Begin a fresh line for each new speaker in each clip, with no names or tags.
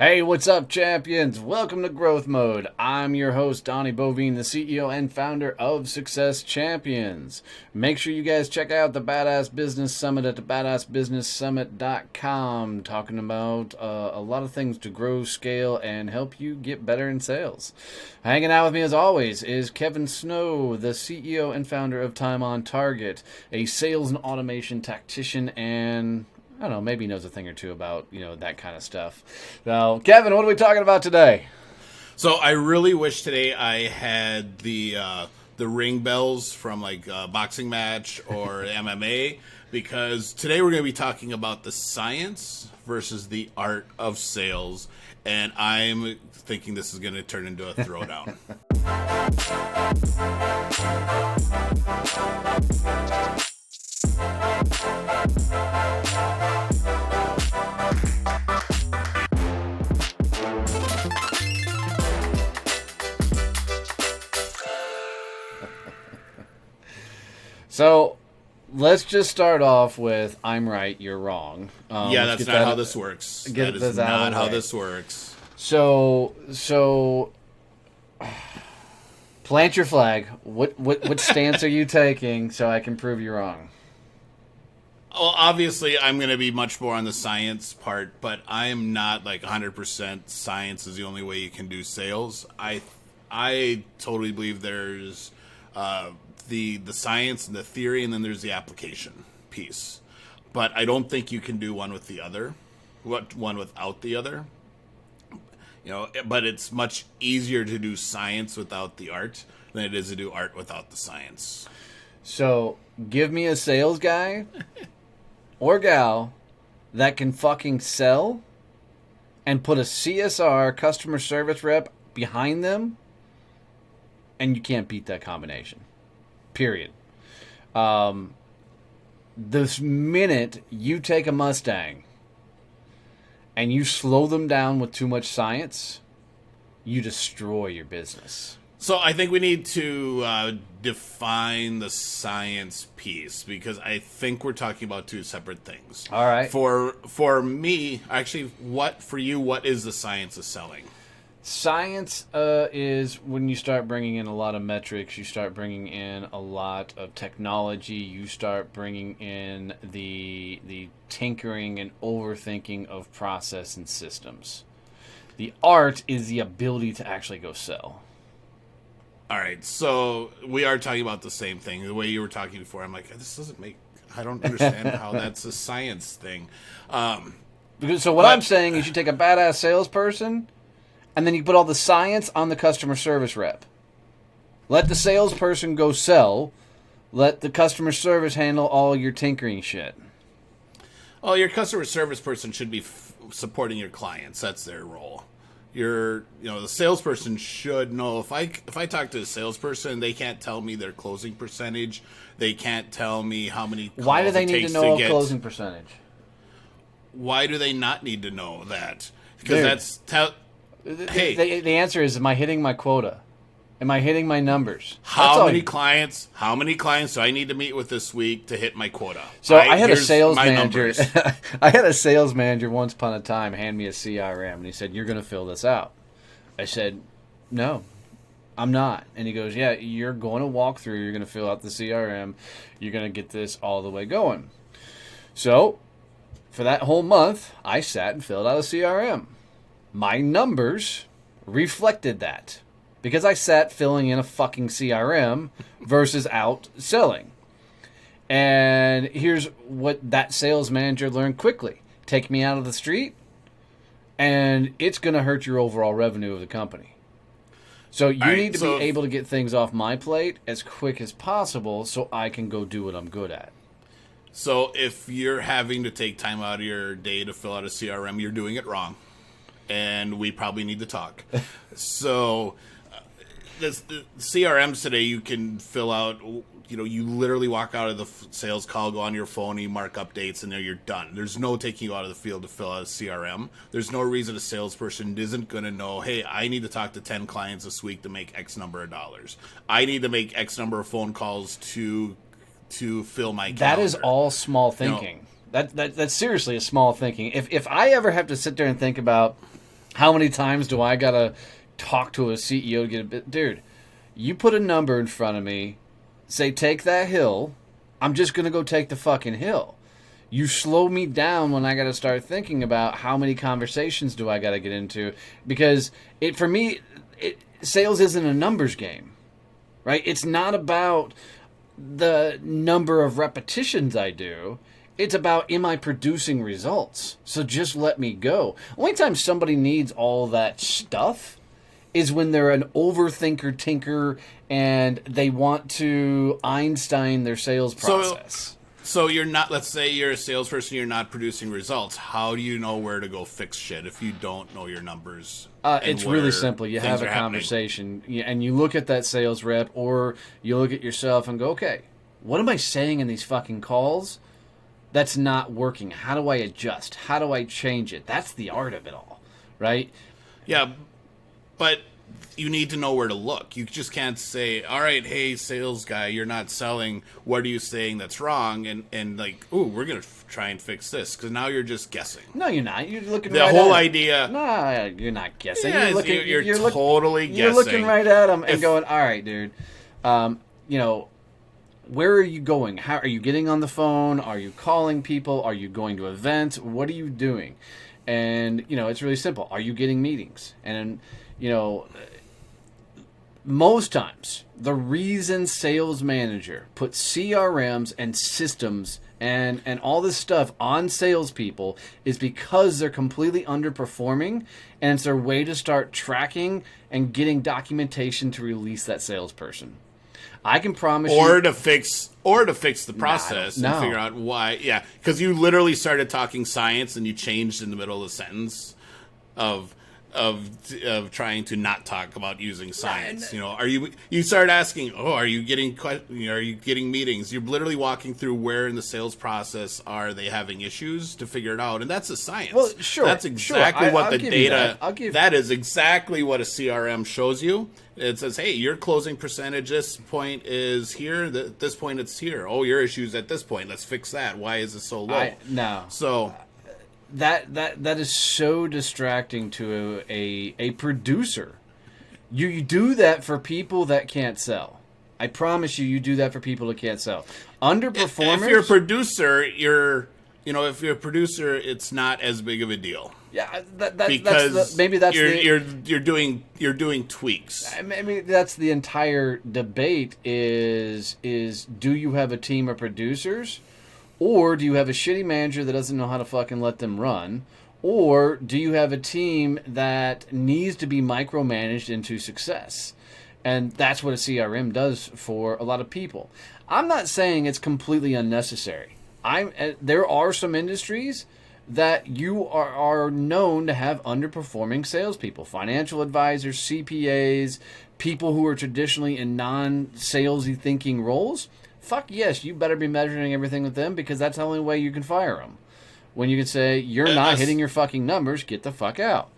Hey, what's up, champions? Welcome to Growth Mode. I'm your host, Donnie Boivin, the CEO and founder of Success Champions. Make sure you guys check out the Badass Business Summit at the badassbusinesssummit.com, talking about a lot of things to grow, scale, and help you get better in sales. Hanging out with me, as always, is Comin Soon, the CEO and founder of Time on Target, a sales and automation tactician and I don't know, maybe he knows a thing or two about, that kind of stuff. Now, Kevin, what are we talking about today?
So I really wish today I had the ring bells from like a boxing match or MMA, because today we're going to be talking about the science versus the art of sales, and I'm thinking this is going to turn into a throwdown.
So let's just start off with I'm right, you're wrong.
That's not how this works. That is not how this works.
So plant your flag. What stance are you taking so I can prove you wrong?
Well, obviously, I'm going to be much more on the science part, but I am not like 100% science is the only way you can do sales. I totally believe there's the science and the theory, and then there's the application piece. But I don't think you can do one with the other, one without the other. But it's much easier to do science without the art than it is to do art without the science.
So give me a sales guy or gal that can fucking sell and put a CSR, customer service rep, behind them, and you can't beat that combination. Period. This minute you take a Mustang and you slow them down with too much science, you destroy your business.
So I think we need to define the science piece, because I think we're talking about two separate things.
All right.
For me, actually, what is the science of selling?
Science is when you start bringing in a lot of metrics, you start bringing in a lot of technology, you start bringing in the tinkering and overthinking of process and systems. The art is the ability to actually go sell.
All right, so we are talking about the same thing. The way you were talking before, I'm like, I don't understand how that's a science thing.
I'm saying is you take a badass salesperson, and then you put all the science on the customer service rep. Let the salesperson go sell. Let the customer service handle all your tinkering shit.
Oh, your customer service person should be supporting your clients. That's their role. The salesperson should know. If I talk to a salesperson, they can't tell me their closing percentage. They can't tell me how many calls
Why do they
it
need
takes
to know
to
a closing percentage?
Why do they not need to know that? Because
the answer is, am I hitting my quota? Am I hitting my numbers?
How many clients do I need to meet with this week to hit my quota?
So I had a sales manager. I had a sales manager once upon a time hand me a CRM, and he said, "You're going to fill this out." I said, "No, I'm not." And he goes, "Yeah, you're going to walk through. You're going to fill out the CRM. You're going to get this all the way going." So for that whole month, I sat and filled out a CRM. My numbers reflected that, because I sat filling in a fucking CRM versus out selling. And here's what that sales manager learned quickly. Take me out of the street, and it's going to hurt your overall revenue of the company. So you need to be able to get things off my plate as quick as possible so I can go do what I'm good at.
So if you're having to take time out of your day to fill out a CRM, you're doing it wrong. And we probably need to talk. So the CRMs today, you can fill out, you literally walk out of the sales call, go on your phone, you mark updates, and there you're done. There's no taking you out of the field to fill out a CRM. There's no reason a salesperson isn't going to know, hey, I need to talk to 10 clients this week to make X number of dollars. I need to make X number of phone calls to fill my calendar.
That is all small thinking. That's seriously a small thinking. If I ever have to sit there and think about How many times do I gotta talk to a CEO to get a bit? Dude, you put a number in front of me, say take that hill. I'm just gonna go take the fucking hill. You slow me down when I got to start thinking about how many conversations do I got to get into, because for me, sales isn't a numbers game, right? It's not about the number of repetitions I do. It's about, am I producing results? So just let me go. Only time somebody needs all that stuff is when they're an overthinker, tinker, and they want to Einstein their sales process.
So you're not, let's say you're a salesperson, you're not producing results. How do you know where to go fix shit if you don't know your numbers?
It's really simple. You have a conversation, and you look at that sales rep, or you look at yourself and go, okay, what am I saying in these fucking calls that's not working? How do I adjust? How do I change it? That's the art of it all, right?
Yeah, but you need to know where to look. You just can't say, all right, hey, sales guy, you're not selling. What are you saying that's wrong? And like, ooh, we're going to try and fix this. Because now you're just guessing.
No, you're not. You're looking
the
right
whole
at
idea.
No, you're not guessing.
Yeah, you're totally guessing.
You're looking right at them and going, all right, dude, where are you going? How are you getting on the phone? Are you calling people? Are you going to events? What are you doing? And, it's really simple. Are you getting meetings? And, most times, the reason sales manager puts CRMs and systems and all this stuff on salespeople is because they're completely underperforming, and it's their way to start tracking and getting documentation to release that salesperson. I can promise
you, to fix the process and figure out why. Yeah, because you literally started talking science and you changed in the middle of the sentence of trying to not talk about using science. You start asking, are you getting meetings? You're literally walking through where in the sales process are they having issues to figure it out, and that's a science.
Well, sure,
that's exactly what the data.
That
is exactly what a CRM shows you. It says, hey, your closing percentage this point is here. This point it's here. Oh, your issue's at this point. Let's fix that. Why is it so low? So.
That is so distracting to a producer. You do that for people that can't sell. I promise you do that for people that can't sell. Underperformers.
If you're a producer, if you're a producer, it's not as big of a deal.
Yeah,
you're doing tweaks.
I mean, that's the entire debate. Is do you have a team of producers? Or do you have a shitty manager that doesn't know how to fucking let them run? Or do you have a team that needs to be micromanaged into success? And that's what a CRM does for a lot of people. I'm not saying it's completely unnecessary. There are some industries that you are known to have underperforming salespeople. Financial advisors, CPAs, people who are traditionally in non-salesy thinking roles. Fuck yes, you better be measuring everything with them, because that's the only way you can fire them. When you can say, you're not hitting your fucking numbers, get the fuck out.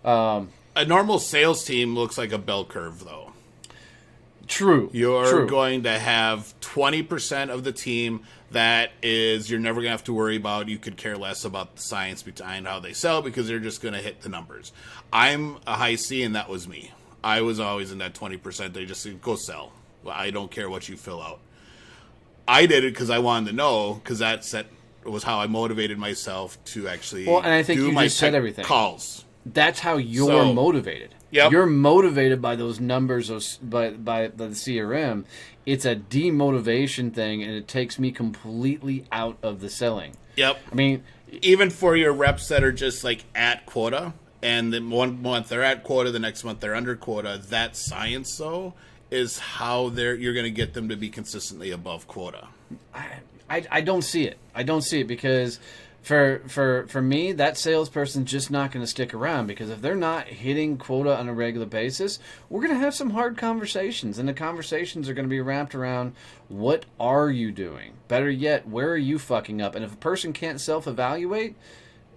A normal sales team looks like a bell curve, though.
True.
You're going to have 20% of the team that is you're never going to have to worry about. You could care less about the science behind how they sell, because they're just going to hit the numbers. I'm a high C, and that was me. I was always in that 20%. They just said, go sell. Well, I don't care what you fill out. I did it because I wanted to know, because that was how I motivated myself to actually
and I think
do
you
my
just said everything.
Calls.
That's how you're motivated.
Yep.
You're motivated by those numbers, by the CRM. It's a demotivation thing, and it takes me completely out of the selling.
Yep.
I mean,
even for your reps that are just like at quota, and then one month they're at quota, the next month they're under quota, that science, though, is how you're going to get them to be consistently above quota.
I don't see it. I don't see it, because for me, that salesperson's just not going to stick around, because if they're not hitting quota on a regular basis, we're going to have some hard conversations, and the conversations are going to be wrapped around, what are you doing? Better yet, where are you fucking up? And if a person can't self-evaluate,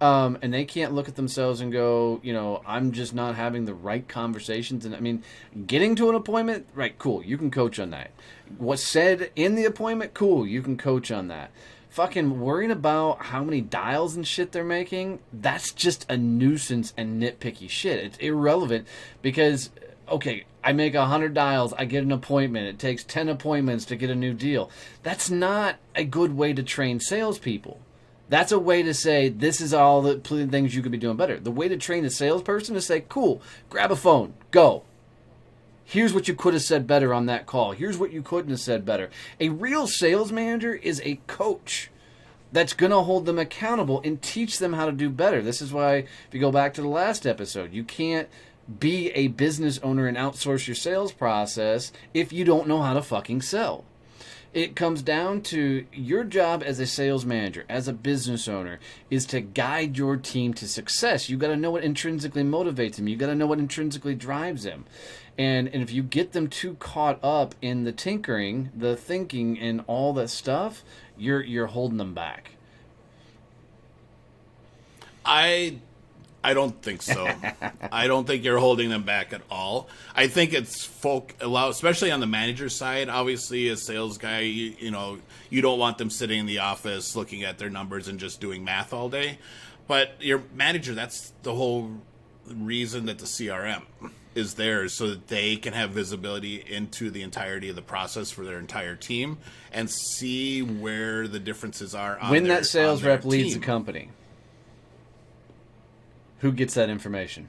and they can't look at themselves and go, I'm just not having the right conversations. And I mean, getting to an appointment, right, cool, you can coach on that. What's said in the appointment, cool, you can coach on that. fucking worrying about how many dials and shit they're making, that's just a nuisance and nitpicky shit. It's irrelevant because, okay, I make 100 dials, I get an appointment. It takes 10 appointments to get a new deal. That's not a good way to train salespeople. That's a way to say, this is all the things you could be doing better. The way to train a salesperson is say, cool, grab a phone, go. Here's what you could have said better on that call. Here's what you couldn't have said better. A real sales manager is a coach that's going to hold them accountable and teach them how to do better. This is why, if you go back to the last episode, you can't be a business owner and outsource your sales process if you don't know how to fucking sell. It comes down to your job as a sales manager, as a business owner, is to guide your team to success. You got to know what intrinsically motivates them. You got to know what intrinsically drives them. And if you get them too caught up in the tinkering, the thinking, and all that stuff, you're holding them back.
I don't think so. I don't think you're holding them back at all. I think it's especially on the manager side. Obviously, a sales guy, you don't want them sitting in the office looking at their numbers and just doing math all day. But your manager, that's the whole reason that the CRM is there, so that they can have visibility into the entirety of the process for their entire team and see where the differences are on
when that sales rep leaves the company. Who gets that information?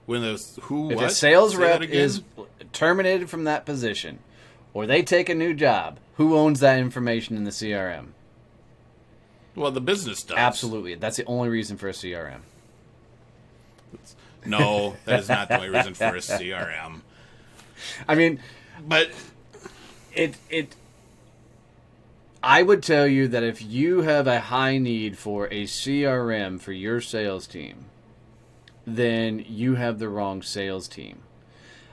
If
a sales rep is terminated from that position, or they take a new job, who owns that information in the CRM?
Well, the business does.
Absolutely. That's the only reason for a CRM.
No, that is not the only reason for a CRM.
I mean,
but
I would tell you that if you have a high need for a CRM for your sales team, then you have the wrong sales team.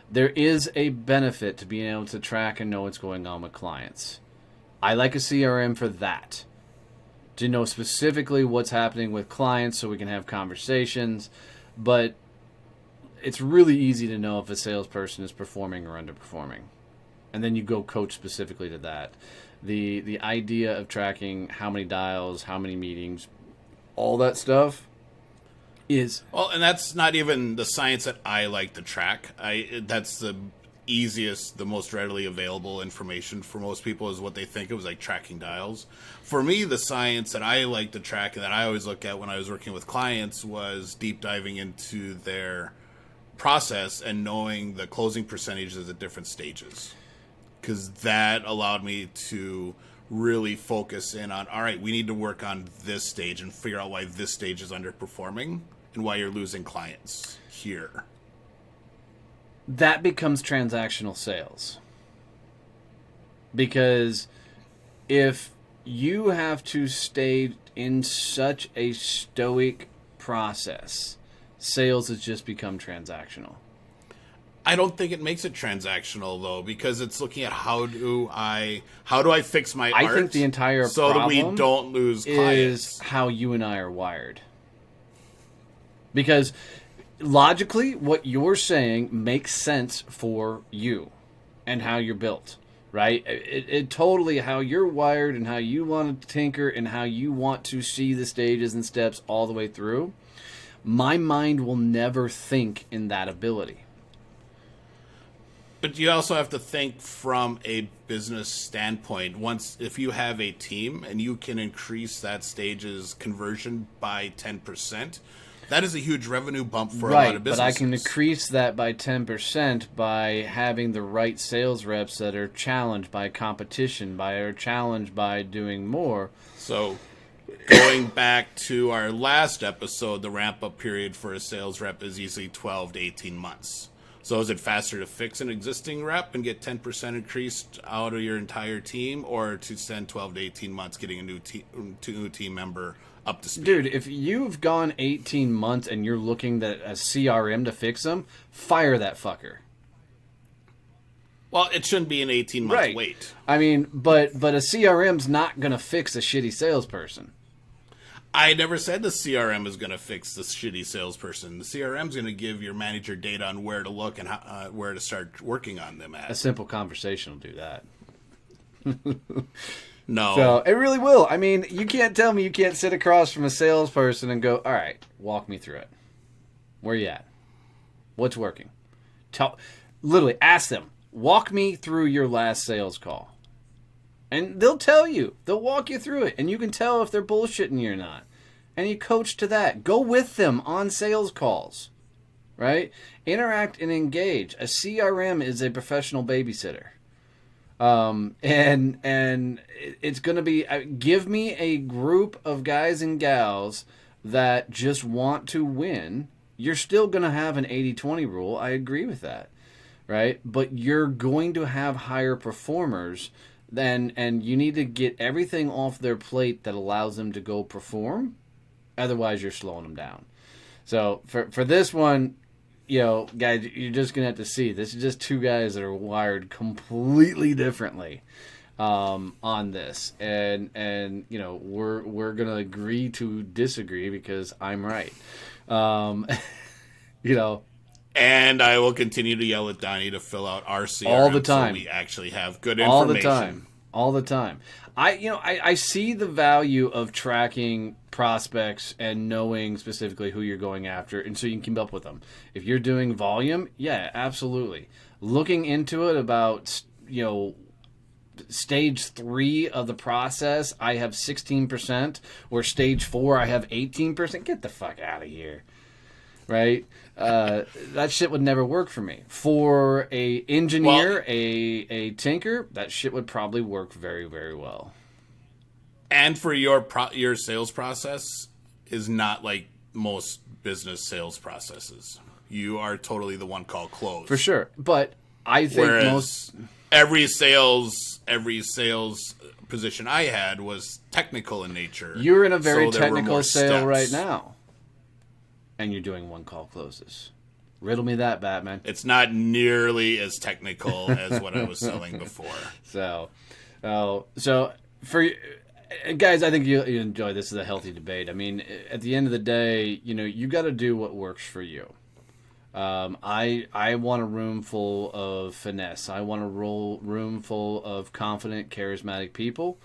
There is a benefit to being able to track and know what's going on with clients. I like a CRM for that. To know specifically what's happening with clients so we can have conversations. But it's really easy to know if a salesperson is performing or underperforming. And then you go coach specifically to that. The idea of tracking how many dials, how many meetings, all that stuff is...
Well, and that's not even the science that I like to track. That's the easiest, the most readily available information for most people is what they think of as like tracking dials. For me, the science that I like to track and that I always look at when I was working with clients was deep diving into their process and knowing the closing percentages at different stages. Because that allowed me to really focus in on, all right, we need to work on this stage and figure out why this stage is underperforming and why you're losing clients here.
That becomes transactional sales. Because if you have to stay in such a stoic process, sales has just become transactional.
I don't think it makes it transactional though, because it's looking at how do I fix my art.
I think the entire
so
problem
that we don't lose clients.
Is how you and I are wired. Because logically, what you're saying makes sense for you and how you're built, right? It totally how you're wired and how you want to tinker and how you want to see the stages and steps all the way through. My mind will never think in that ability.
But you also have to think from a business standpoint. If you have a team and you can increase that stage's conversion by 10%, that is a huge revenue bump for a lot of businesses.
But I can increase that by 10% by having the right sales reps that are challenged by competition, are challenged by doing more.
So going back to our last episode, the ramp-up period for a sales rep is usually 12 to 18 months. So is it faster to fix an existing rep and get 10% increased out of your entire team, or to spend 12 to 18 months getting a new team member up to speed?
Dude, if you've gone 18 months and you're looking at a CRM to fix them, fire that fucker.
Well, it shouldn't be an 18-month wait.
I mean, but a CRM's not going to fix a shitty salesperson.
I never said the CRM is going to fix the shitty salesperson. The CRM is going to give your manager data on where to look and where to start working on them at.
A simple conversation will do that.
No.
So it really will. I mean, you can't tell me you can't sit across from a salesperson and go, all right, walk me through it. Where you at? What's working? Literally ask them, walk me through your last sales call. And they'll tell you. They'll walk you through it. And you can tell if they're bullshitting you or not. And you coach to that. Go with them on sales calls. Right? Interact and engage. A CRM is a professional babysitter. And it's going to be, give me a group of guys and gals that just want to win. You're still going to have an 80-20 rule. I agree with that. Right? But you're going to have higher performers and you need to get everything off their plate that allows them to go perform. Otherwise, you're slowing them down. So for this one, guys, you're just going to have to see. This is just two guys that are wired completely differently on this. And we're going to agree to disagree because I'm right.
And I will continue to yell at Donnie to fill out our CRM
all the time.
So we actually have good information.
All the time. I see the value of tracking prospects and knowing specifically who you're going after, and so you can keep up with them. If you're doing volume, yeah, absolutely. Looking into it about, stage 3 of the process, I have 16%, or stage 4, I have 18%. Get the fuck out of here. Right? That shit would never work for me. For a engineer, a tinker, that shit would probably work very, very well.
And for your sales process is not like most business sales processes. You are totally the one call close.
For sure. But I think
every sales position I had was technical in nature.
You're in a very technical sale right now. And you're doing one call closes. Riddle me that, Batman.
It's not nearly as technical as what I was selling before.
So for guys, I think you enjoy this. Is a healthy debate. I mean, at the end of the day, you got to do what works for you. I want a room full of finesse. I want a room full of confident, charismatic people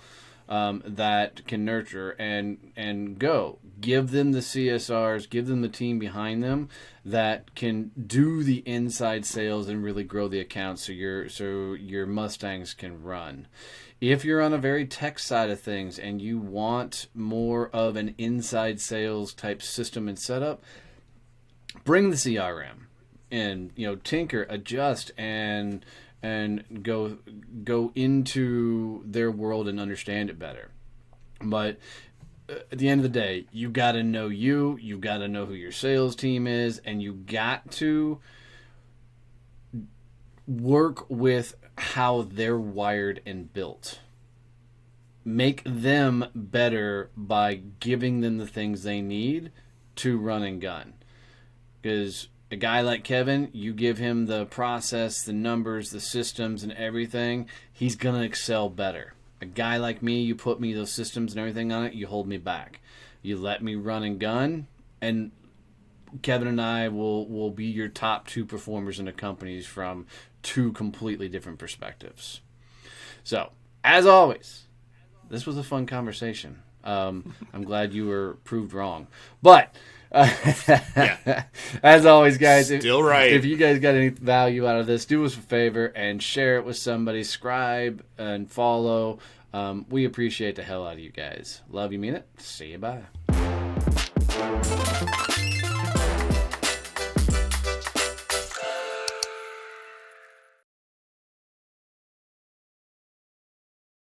that can nurture and go. Give them the CSRs, give them the team behind them that can do the inside sales and really grow the account so your Mustangs can run. If you're on a very tech side of things and you want more of an inside sales type system and setup, bring the CRM and tinker, adjust, and go into their world and understand it better. But at the end of the day, you got to know you got to know who your sales team is, and you got to work with how they're wired and built. Make them better by giving them the things they need to run and gun. Because a guy like Kevin, you give him the process, the numbers, the systems, and everything, he's going to excel better. A guy like me, you put me those systems and everything on it, you hold me back. You let me run and gun, and Kevin and I will be your top 2 performers in the companies from 2 completely different perspectives. So, as always, this was a fun conversation. I'm glad you were proved wrong. But
yeah.
As always, guys,
right.
If you guys got any value out of this, do us a favor and share it with somebody. Subscribe and follow. We appreciate the hell out of you guys. Love you, mean it. See you, bye.